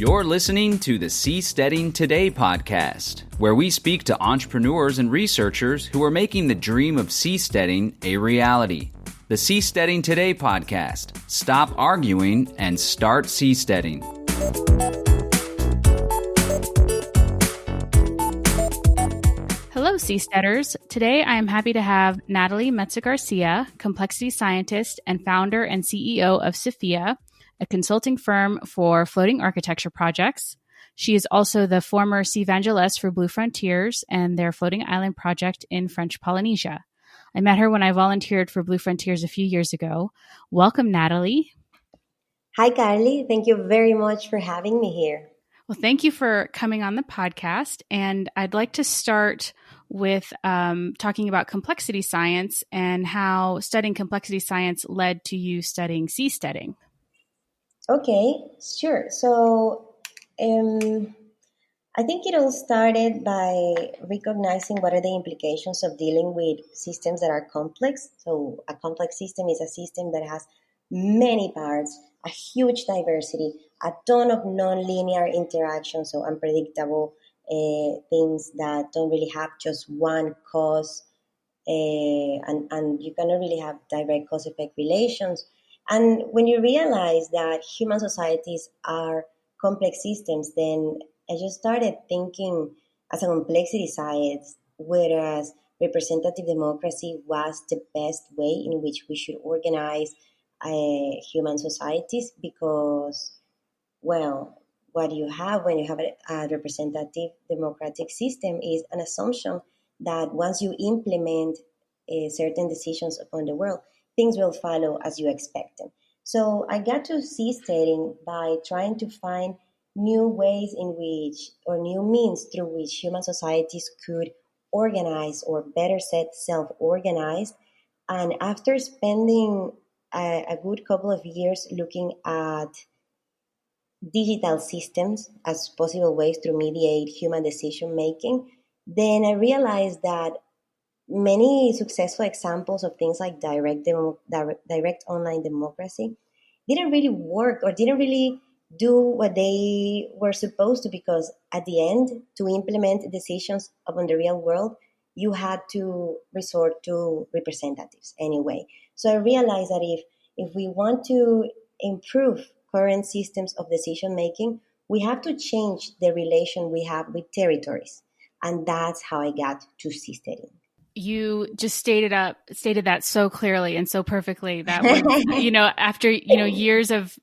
You're listening to the Seasteading Today podcast, where we speak to entrepreneurs and researchers who are making the dream of seasteading a reality. The Seasteading Today podcast. Stop arguing and start seasteading. Hello, Seasteaders. Today, I am happy to have Nathalie Mezza-Garcia, complexity scientist and founder and CEO of Sophia, a consulting firm for floating architecture projects. She is also the former Seavangelesse for Blue Frontiers and their floating island project in French Polynesia. I met her when I volunteered for Blue Frontiers a few years ago. Welcome, Nathalie. Hi, Carly. Thank you very much for having me here. Well, thank you for coming on the podcast. And I'd like to start with talking about complexity science and how studying complexity science led to you studying seasteading. Okay, sure. So I think it all started by recognizing what are the implications of dealing with systems that are complex. So a complex system is a system that has many parts, a huge diversity, a ton of non-linear interactions, so unpredictable things that don't really have just one cause, and you cannot really have direct cause-effect relations. And when you realize that human societies are complex systems, then I just started thinking as a complexity science, whereas representative democracy was the best way in which we should organize human societies, because, well, what you have when you have a representative democratic system is an assumption that once you implement certain decisions upon the world, things will follow as you expect them. So I got to seasteading by trying to find new ways in which, or new means through which human societies could organize, or better said, self-organize. And after spending a good couple of years looking at digital systems as possible ways to mediate human decision making, then I realized that many successful examples of things like direct online democracy didn't really work, or didn't really do what they were supposed to, because at the end, to implement decisions upon the real world, you had to resort to representatives anyway. So I realized that if we want to improve current systems of decision making, we have to change the relation we have with territories. And that's how I got to seasteading. You just stated that so clearly and so perfectly. That was, after, years of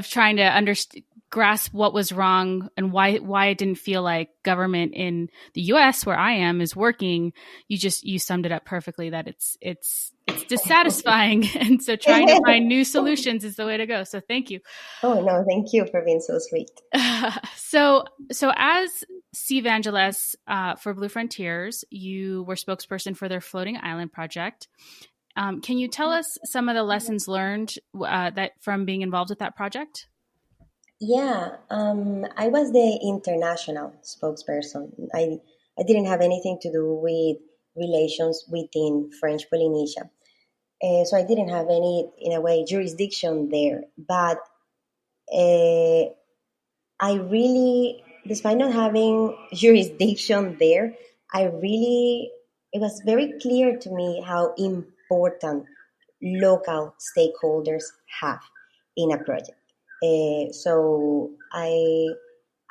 trying to grasp what was wrong and why it didn't feel like government in the US, where I am, is working. You summed it up perfectly, that it's dissatisfying. And so trying to find new solutions is the way to go. So thank you. Oh, no, thank you for being so sweet. So as Seavangelesse for Blue Frontiers, you were spokesperson for their floating island project. Can you tell us some of the lessons learned that from being involved with that project? Yeah, I was the international spokesperson. I didn't have anything to do with relations within French Polynesia. So I didn't have any, in a way, jurisdiction there. But I really, despite not having jurisdiction there, it was very clear to me how important local stakeholders have in a project. So I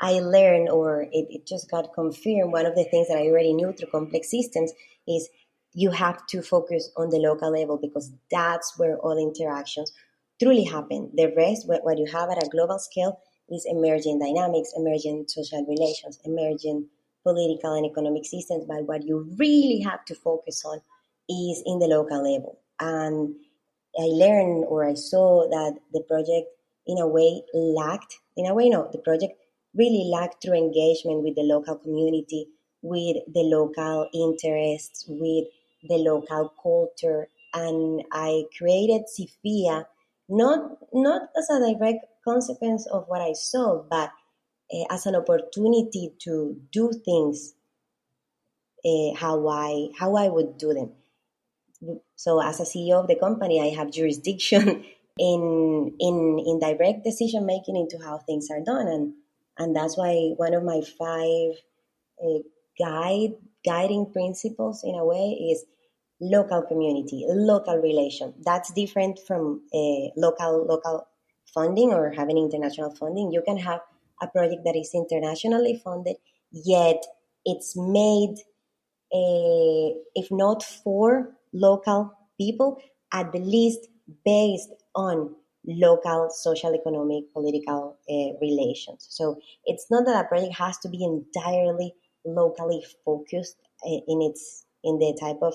learned, or it just got confirmed, one of the things that I already knew through complex systems is you have to focus on the local level, because that's where all interactions truly happen. The rest, what you have at a global scale, is emerging dynamics, emerging social relations, emerging political and economic systems. But what you really have to focus on is in the local level. And I learned, or I saw, that the project the project really lacked true engagement with the local community, with the local interests, with the local culture. And I created Sophia, not as a direct consequence of what I saw, but as an opportunity to do things how I would do them. So as a CEO of the company, I have jurisdiction in direct decision making into how things are done. And that's why one of my five guiding principles in a way is local community, local relation. That's different from local funding or having international funding. You can have a project that is internationally funded, yet it's made, if not for local people, at the least based on local social, economic, political relations. So it's not that a project has to be entirely locally focused in the type of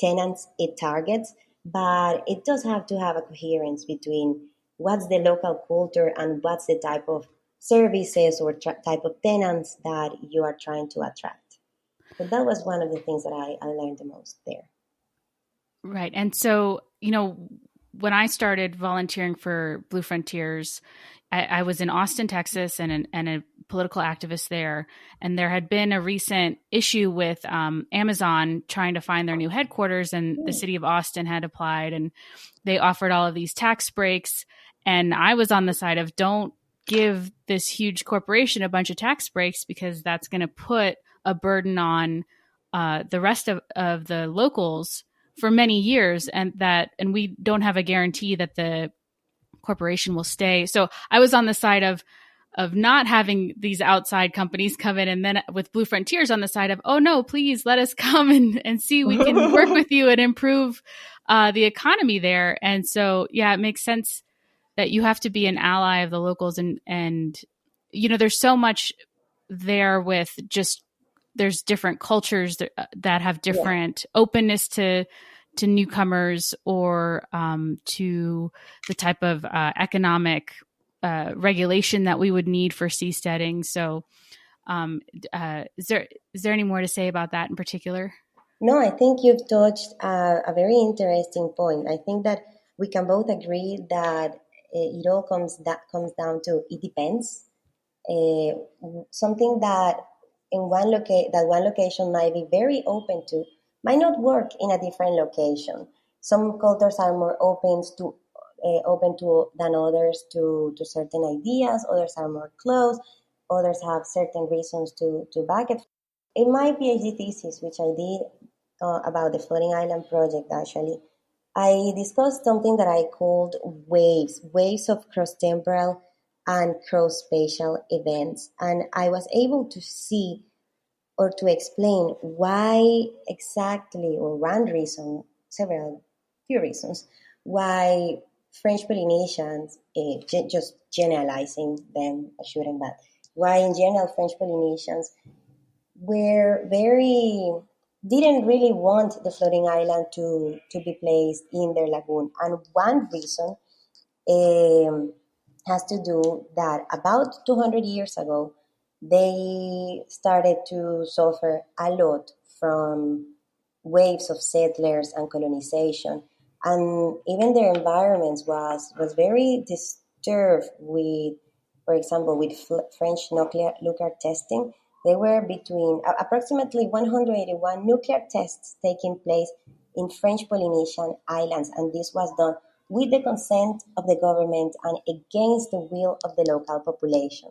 tenants it targets, but it does have to have a coherence between what's the local culture and what's the type of services or type of tenants that you are trying to attract. So that was one of the things that I learned the most there. Right. And so, when I started volunteering for Blue Frontiers, I was in Austin, Texas, and a political activist there. And there had been a recent issue with Amazon trying to find their new headquarters, and the city of Austin had applied, and they offered all of these tax breaks. And I was on the side of, don't give this huge corporation a bunch of tax breaks, because that's going to put a burden on the rest of the locals for many years, and we don't have a guarantee that the corporation will stay. So I was on the side of not having these outside companies come in, and then with Blue Frontiers on the side of, oh no, please let us come and see, we can work with you and improve the economy there. And so, yeah, it makes sense that you have to be an ally of the locals, and there's so much there with just, there's different cultures that have different openness to newcomers, or to the type of economic regulation that we would need for seasteading. So is there any more to say about that in particular? No, I think you've touched a very interesting point. I think that we can both agree that it all comes down to, it depends. Something that one location might be very open to might not work in a different location. Some cultures are more open to than others to certain ideas. Others are more closed. Others have certain reasons to back it. In my PhD thesis, which I did about the floating island project, actually, I discussed something that I called waves of cross-temporal and cross-spatial events. And I was able to see or to explain why exactly, or one reason, few reasons, why French Polynesians, just generalizing them, I shouldn't, but why in general French Polynesians didn't really want the floating island to be placed in their lagoon. And one reason has to do that about 200 years ago, they started to suffer a lot from waves of settlers and colonization. And even their environments was very disturbed with, for example, with French nuclear testing. There were between approximately 181 nuclear tests taking place in French Polynesian islands, and this was done with the consent of the government and against the will of the local population.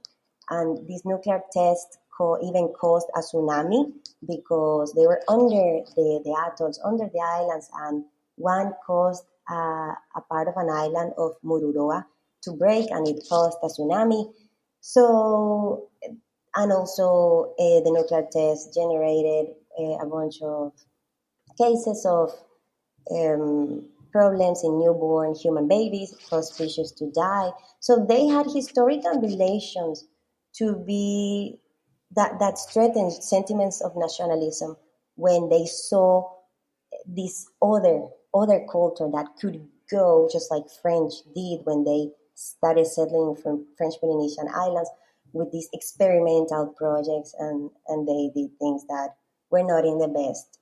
And these nuclear tests even caused a tsunami, because they were under the atolls, under the islands, and one caused a part of an island of Mururoa to break, and it caused a tsunami. So, and also the nuclear test generated a bunch of cases of problems in newborn human babies, caused fishes to die. So they had historical relations to be that strengthened sentiments of nationalism when they saw this other culture that could go just like French did when they started settling from French Polynesian islands with these experimental projects, and they did things that were not in the best.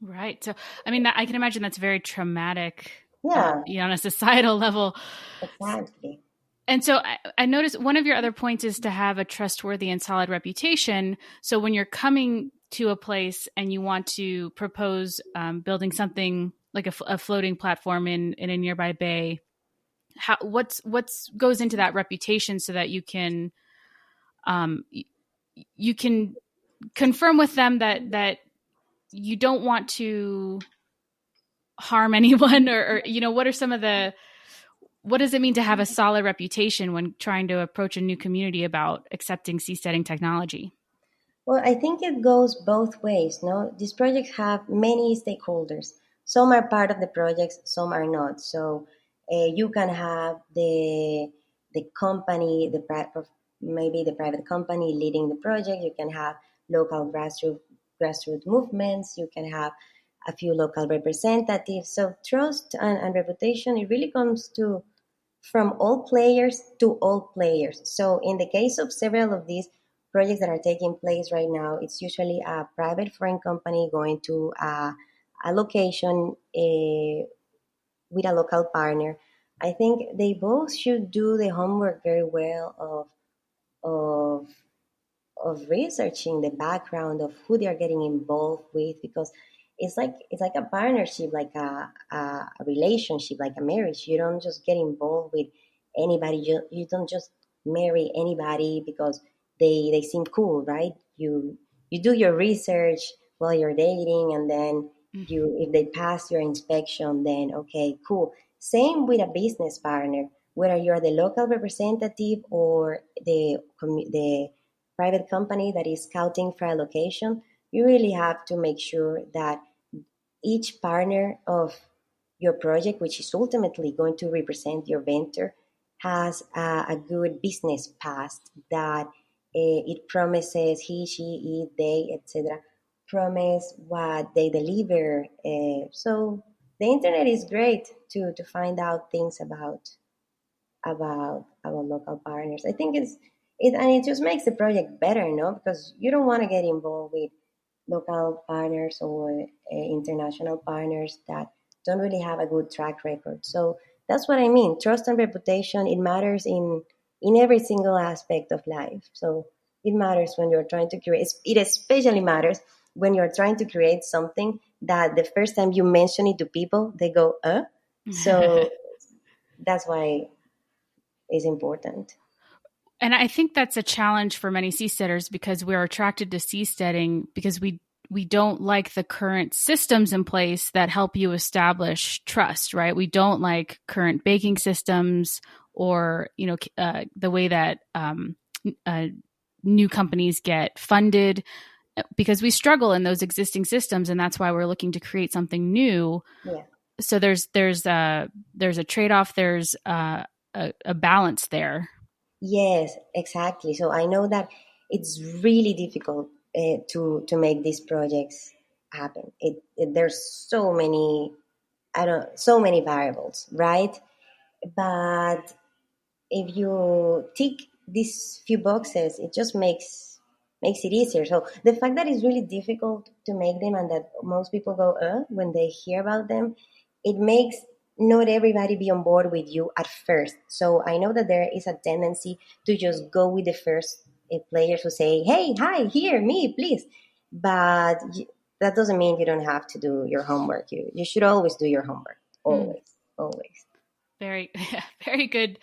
Right. So, I mean, I can imagine that's very traumatic. Yeah. On a societal level. Exactly. And so I noticed one of your other points is to have a trustworthy and solid reputation. So when you're coming to a place and you want to propose building something like a floating platform in a nearby bay, what's goes into that reputation so that you can you can confirm with them that you don't want to harm anyone, or what are some of what does it mean to have a solid reputation when trying to approach a new community about accepting seasteading technology? Well, I think it goes both ways. No, these projects have many stakeholders. Some are part of the projects, some are not. So you can have the company, maybe the private company leading the project. You can have local grassroots movements. You can have a few local representatives. So trust and reputation, it really comes to from all players to all players. So in the case of several of these projects that are taking place right now, it's usually a private foreign company going to a location with a local partner. I think they both should do the homework very well of researching the background of who they are getting involved with, because it's like a partnership, like a relationship, like a marriage. You don't just get involved with anybody. You don't just marry anybody because they seem cool, right? You do your research while you're dating, and then you if they pass your inspection, then okay, cool. Same with a business partner, whether you're the local representative or the private company that is scouting for a location. You really have to make sure that each partner of your project, which is ultimately going to represent your venture, has a good business past, that it promises he, she, it, they, etc. promise what they deliver. So the internet is great to find out things about our local partners. I think it just makes the project better, no? Because you don't want to get involved with local partners or international partners that don't really have a good track record. So that's what I mean. Trust and reputation, it matters in every single aspect of life. So it matters when you're trying to create. It especially matters when you're trying to create something that the first time you mention it to people, they go, So that's why it's important. And I think that's a challenge for many seasteaders, because we're attracted to seasteading because we don't like the current systems in place that help you establish trust, right? We don't like current banking systems, or the way that new companies get funded, because we struggle in those existing systems, and that's why we're looking to create something new. Yeah. So there's a trade-off. There's a balance there. Yes, exactly. So I know that it's really difficult to make these projects happen. There's so many variables, right? But if you tick these few boxes, it just makes it easier. So the fact that it's really difficult to make them, and that most people go when they hear about them, it makes not everybody be on board with you at first. So I know that there is a tendency to just go with the first players who say, "Hey, hi, here, me, please." But that doesn't mean you don't have to do your homework. You should always do your homework. Always, always. Very, very good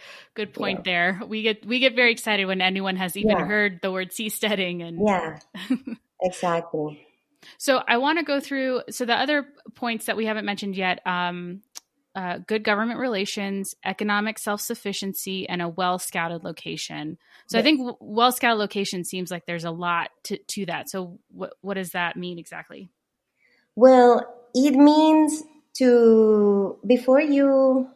point there. We get very excited when anyone has even heard the word seasteading, and exactly. So I want to go through the other points that we haven't mentioned yet. Good government relations, economic self-sufficiency, and a well-scouted location. So I think well-scouted location seems like there's a lot to that. So what does that mean exactly? Well, it means before you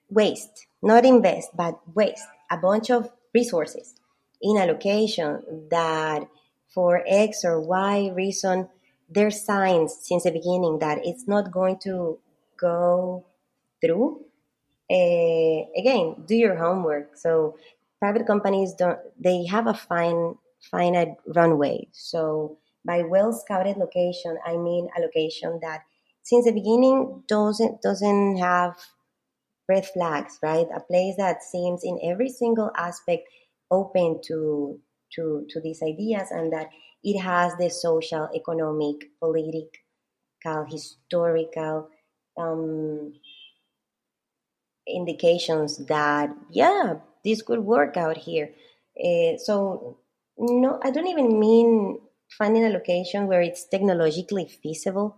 waste, not invest, but waste a bunch of resources in a location that for X or Y reason, there's signs since the beginning that it's not going to go through. Again, do your homework. So private companies they have a finite runway. So by well scouted location, I mean a location that since the beginning doesn't have red flags, right? A place that seems in every single aspect open to these ideas, and that it has the social, economic, geographical, historical indications that, yeah, this could work out here. So, no, I don't even mean finding a location where it's technologically feasible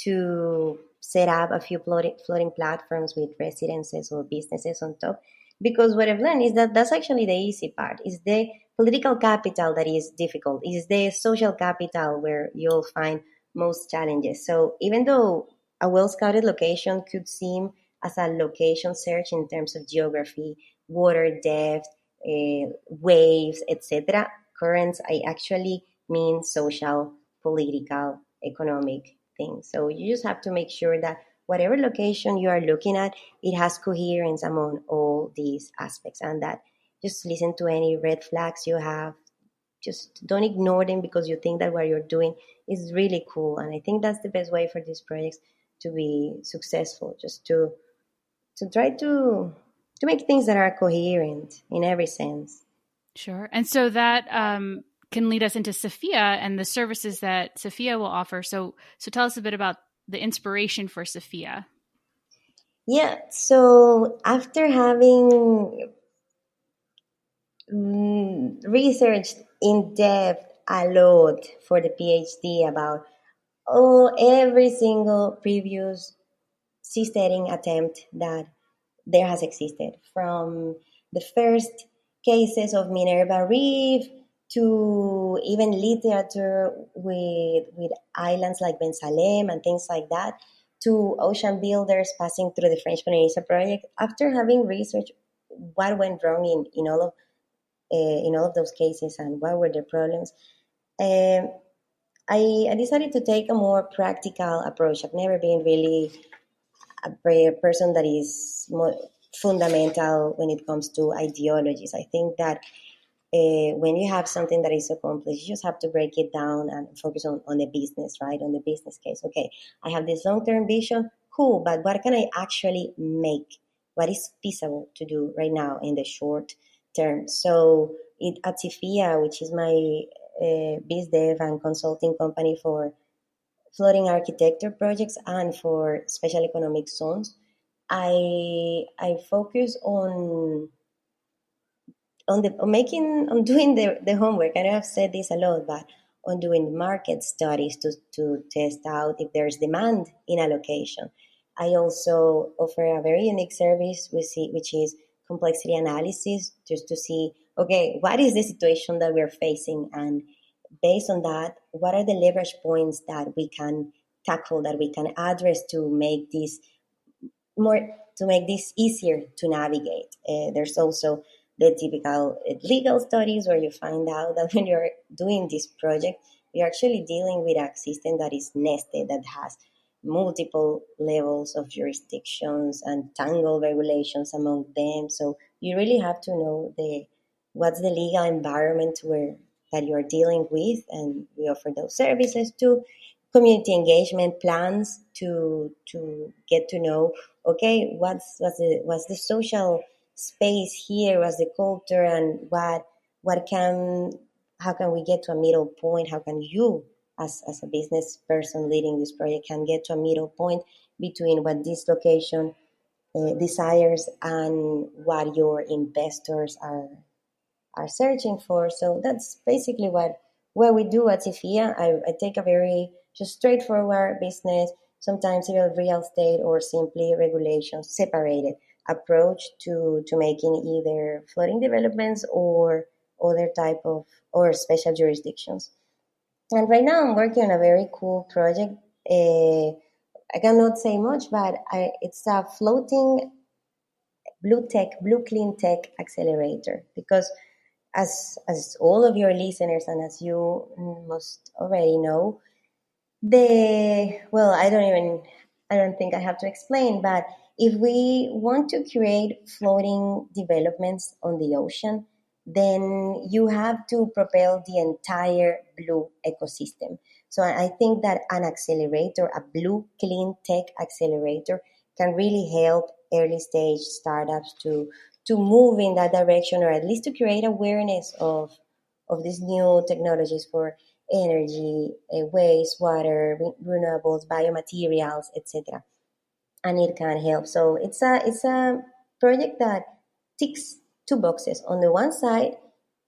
to set up a few floating platforms with residences or businesses on top. Because what I've learned is that that's actually the easy part. Is the political capital that is difficult. Is the social capital where you'll find most challenges. So even though a well-scouted location could seem as a location search in terms of geography, water depth, waves, etc. Currents, I actually mean social, political, economic things. So you just have to make sure that whatever location you are looking at, it has coherence among all these aspects, and that just listen to any red flags you have. Just don't ignore them because you think that what you're doing is really cool. And I think that's the best way for these projects to be successful, just to try to make things that are coherent in every sense. Sure. And so that can lead us into Sophia and the services that Sophia will offer. So tell us a bit about the inspiration for Sophia. Yeah. So after having researched in depth a lot for the PhD about every single previous seasteading attempt that there has existed, from the first cases of Minerva Reef to even literature with islands like Ben Salem and things like that, to ocean builders passing through the French Polynesia project. After having researched what went wrong in all of those cases and what were the problems, um, I decided to take a more practical approach. I've never been really a person that is more fundamental when it comes to ideologies. I think that when you have something that is so complex, you just have to break it down and focus on the business, right? On the business case. Okay, I have this long-term vision, cool, but what can I actually make? What is feasible to do right now in the short term? So at Seaphia, which is my biz dev and consulting company for floating architecture projects and for special economic zones, I focus on doing the homework. I know I've said this a lot, but on doing market studies to test out if there's demand in a location. I also offer a very unique service which is complexity analysis, just to see, okay, what is the situation that we're facing, and based on that, what are the leverage points that we can tackle, that we can address to make this more to make this easier to navigate. There's also the typical legal studies where you find out that when you're doing this project, you're actually dealing with a system that is nested, that has multiple levels of jurisdictions and tangled regulations among them. So you really have to know what's the legal environment where that you're dealing with, and we offer those services too. Community engagement plans to get to know, okay, what's the social space here, what's the culture, and what can how can we get to a middle point, how can you as a business person leading this project can get to a middle point between what this location desires and what your investors are searching for. So that's basically what we do at Sophia. I take a very just straightforward business, sometimes even real estate or simply regulations separated approach to making either floating developments or other type of or special jurisdictions. And right now I'm working on a very cool project. I cannot say much, but it's a floating blue clean tech accelerator, because as all of your listeners and as you must already know, I don't think I have to explain, but if we want to create floating developments on the ocean, then you have to propel the entire blue ecosystem. So I think that an accelerator, a blue clean tech accelerator, can really help early stage startups to move in that direction, or at least to create awareness of these new technologies for energy, wastewater, renewables, biomaterials, etc. And it can help. So it's a project that ticks two boxes. On the one side,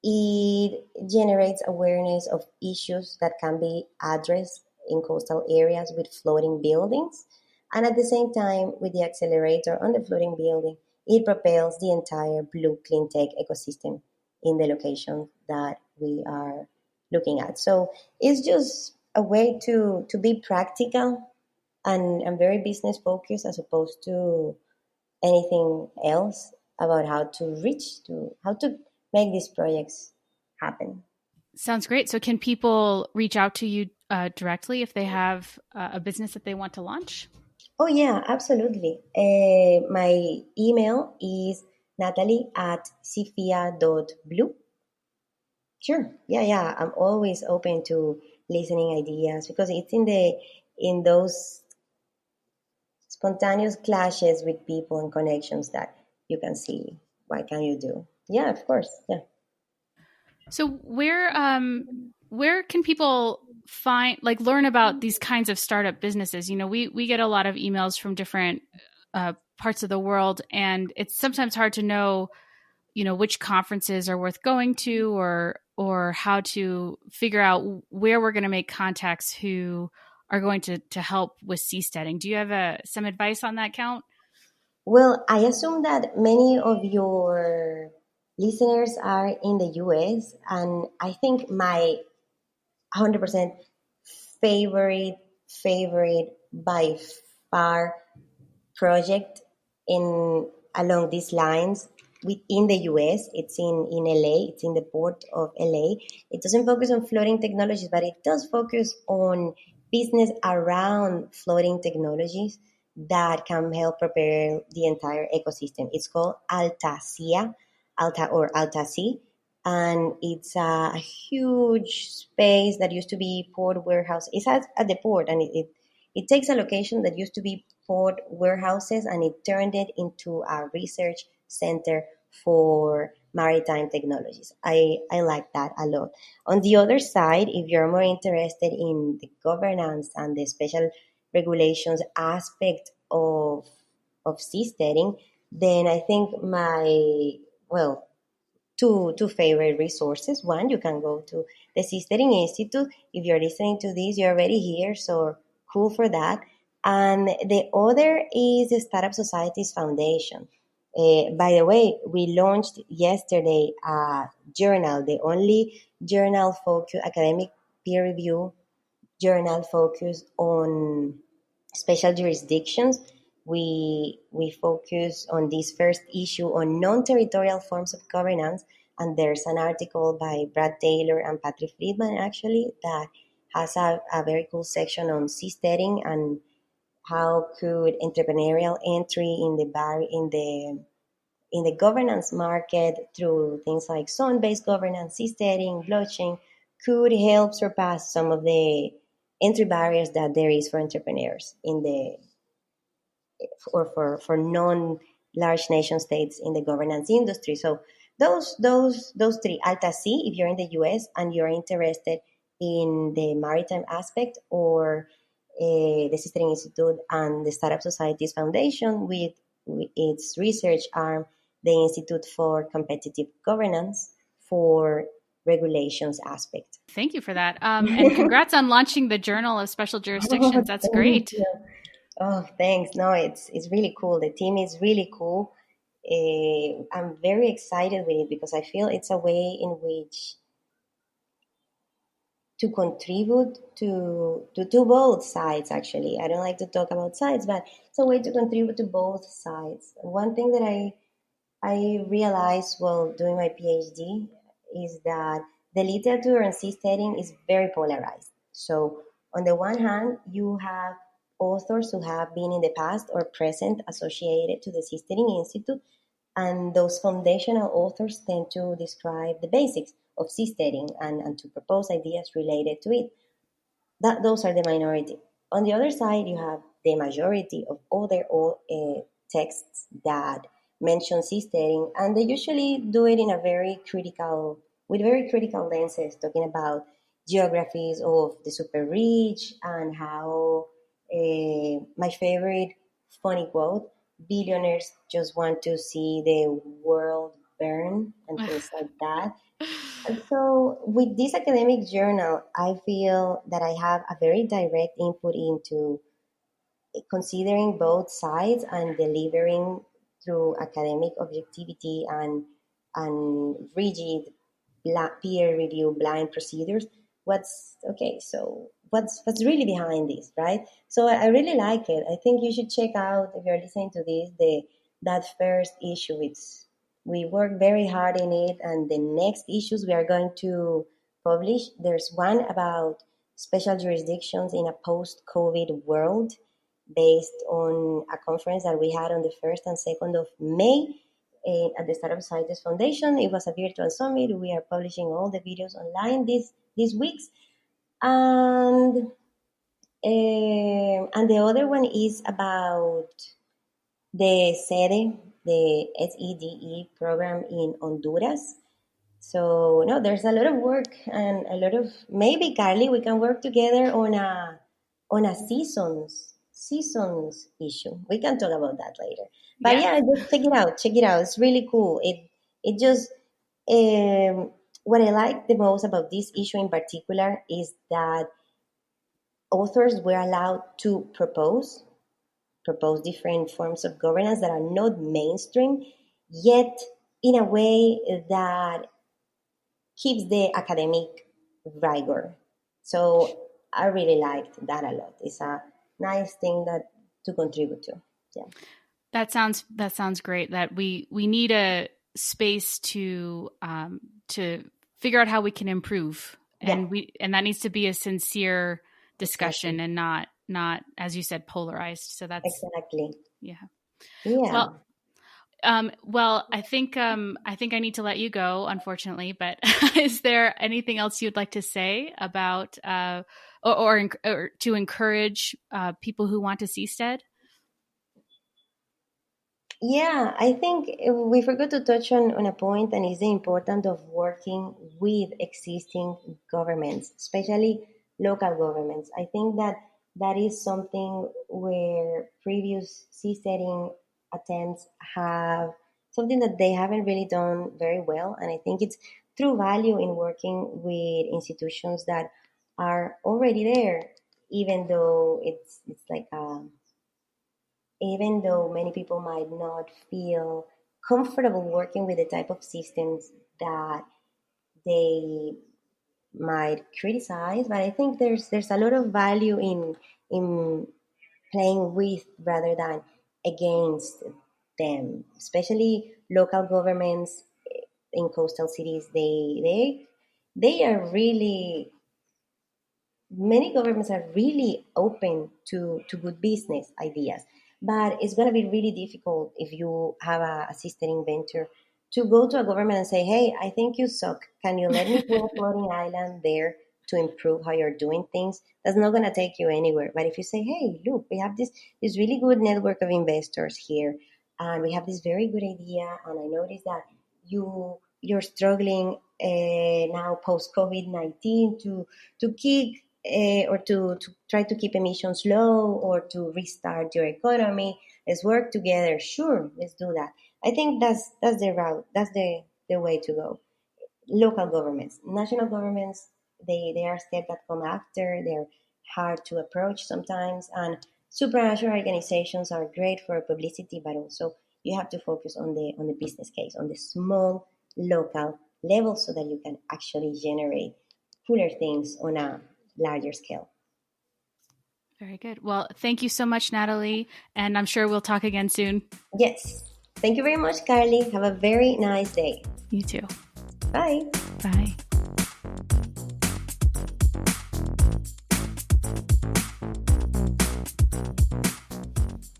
it generates awareness of issues that can be addressed in coastal areas with floating buildings. And at the same time, with the accelerator on the floating building, it propels the entire blue clean tech ecosystem in the location that we are looking at. So it's just a way to be practical and very business focused as opposed to anything else about how to make these projects happen. Sounds great. So can people reach out to you directly if they have a business that they want to launch? Oh yeah, absolutely. My email is Nathalie@Seaphia.blue. Sure. Yeah. I'm always open to listening ideas because it's in those spontaneous clashes with people and connections that you can see what can you do. Yeah, of course. Yeah. So where can people learn about these kinds of startup businesses? You know, we get a lot of emails from different parts of the world, and it's sometimes hard to know, you know, which conferences are worth going to, or how to figure out where we're going to make contacts who are going to help with seasteading. Do you have some advice on that count? Well, I assume that many of your listeners are in the US, and I think my 100% favorite by far project in along these lines within the US. It's in LA, it's in the port of LA. It doesn't focus on floating technologies, but it does focus on business around floating technologies that can help prepare the entire ecosystem. It's called Alta Sea, and it's a huge space that used to be port warehouse. It's at the port, and it takes a location that used to be port warehouses and it turned it into a research center for maritime technologies. I like that a lot. On the other side, if you're more interested in the governance and the special regulations aspect of seasteading, then I think well, two favorite resources. One, you can go to the Seasteading Institute. If you're listening to this, you're already here, so cool for that. And the other is the Startup Societies Foundation. By the way, we launched yesterday a journal, the only journal focused, academic peer review journal focused on special jurisdictions. We focus on this first issue on non-territorial forms of governance, and there's an article by Brad Taylor and Patrick Friedman actually that has a very cool section on seasteading and how could entrepreneurial entry in the governance market through things like zone-based governance, seasteading, blockchain could help surpass some of the entry barriers that there is for entrepreneurs in the or for non large nation states in the governance industry. So those three, Alta Sea, if you're in the US and you're interested in the maritime aspect, or the Seasteading Institute and the Startup Societies Foundation with its research arm, the Institute for Competitive Governance for regulations aspect. Thank you for that. And congrats on launching the Journal of Special Jurisdictions. That's great. Oh, thanks. No, it's really cool. The team is really cool. I'm very excited with it because I feel it's a way in which to contribute to both sides, actually. I don't like to talk about sides, but it's a way to contribute to both sides. One thing that I realized while doing my PhD is that the literature on seasteading is very polarized. So on the one hand, you have authors who have been in the past or present associated to the Seasteading Institute, and those foundational authors tend to describe the basics of seasteading and to propose ideas related to it. Those are the minority. On the other side, you have the majority of other texts that mention seasteading, and they usually do it in a very critical, with very critical lenses, talking about geographies of the super rich and how my favorite funny quote, billionaires just want to see the world burn and things like that. And so with this academic journal, I feel that I have a very direct input into considering both sides and delivering through academic objectivity and rigid peer review blind procedures. What's okay? So what's really behind this, right? So I really like it. I think you should check out, if you're listening to this, the that first issue. We work very hard in it, and the next issues we are going to publish. There's one about special jurisdictions in a post-COVID world, based on a conference that we had on the 1st and 2nd of May at the Startup Scientist Foundation. It was a virtual summit. We are publishing all the videos online these weeks. And the other one is about the SEDE, the SEDE program in Honduras. So no, there's a lot of work and a lot of, maybe Carly, we can work together on a seasons issue. We can talk about that later. But yeah, just check it out. Check it out. It's really cool. It just what I like the most about this issue in particular is that authors were allowed to propose different forms of governance that are not mainstream, yet in a way that keeps the academic rigor. So I really liked that a lot. It's a nice thing to contribute to. Yeah. That sounds great. That we need a space to figure out how we can improve, and that needs to be a sincere discussion and not as you said, polarized. So that's exactly. Yeah. Yeah. Well, I think I need to let you go, unfortunately. But is there anything else you'd like to say about or to encourage people who want to seastead? Yeah, I think we forgot to touch on a point, and is the importance of working with existing governments, especially local governments. I think that is something where previous seasteading attempts have something that they haven't really done very well, and I think it's true value in working with institutions that are already there, even though it's like even though many people might not feel comfortable working with the type of systems that they might criticize. But I think there's a lot of value in playing with rather than against them, especially local governments in coastal cities. They are really, many governments are really open to good business ideas, but it's going to be really difficult if you have a seasteading venture to go to a government and say, hey, I think you suck. Can you let me put a floating island there to improve how you're doing things? That's not going to take you anywhere. But if you say, hey, look, we have this really good network of investors here, and we have this very good idea, and I noticed that you're struggling now post-COVID-19 to keep or to try to keep emissions low or to restart your economy. Let's work together. Sure, let's do that. I think that's the route. That's the way to go. Local governments, national governments, they are steps that come after. They're hard to approach sometimes, and supranational organizations are great for publicity, but also you have to focus on the business case, on the small local level, so that you can actually generate cooler things on a larger scale. Very good. Well, thank you so much, Nathalie, and I'm sure we'll talk again soon. Yes. Thank you very much, Carly. Have a very nice day. You too. Bye. Bye.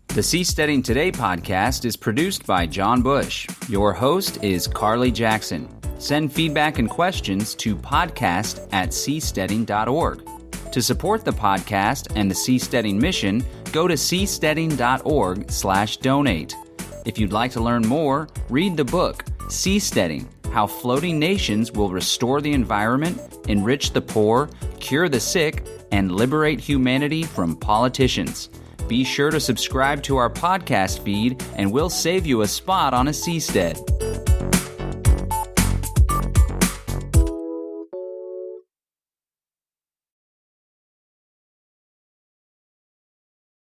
The Seasteading Today podcast is produced by John Bush. Your host is Carly Jackson. Send feedback and questions to podcast@seasteading.org. To support the podcast and the Seasteading mission, go to seasteading.org/donate. If you'd like to learn more, read the book, Seasteading: How Floating Nations Will Restore the Environment, enrich the poor, cure the sick, and liberate humanity from politicians. Be sure to subscribe to our podcast feed, and we'll save you a spot on a seastead.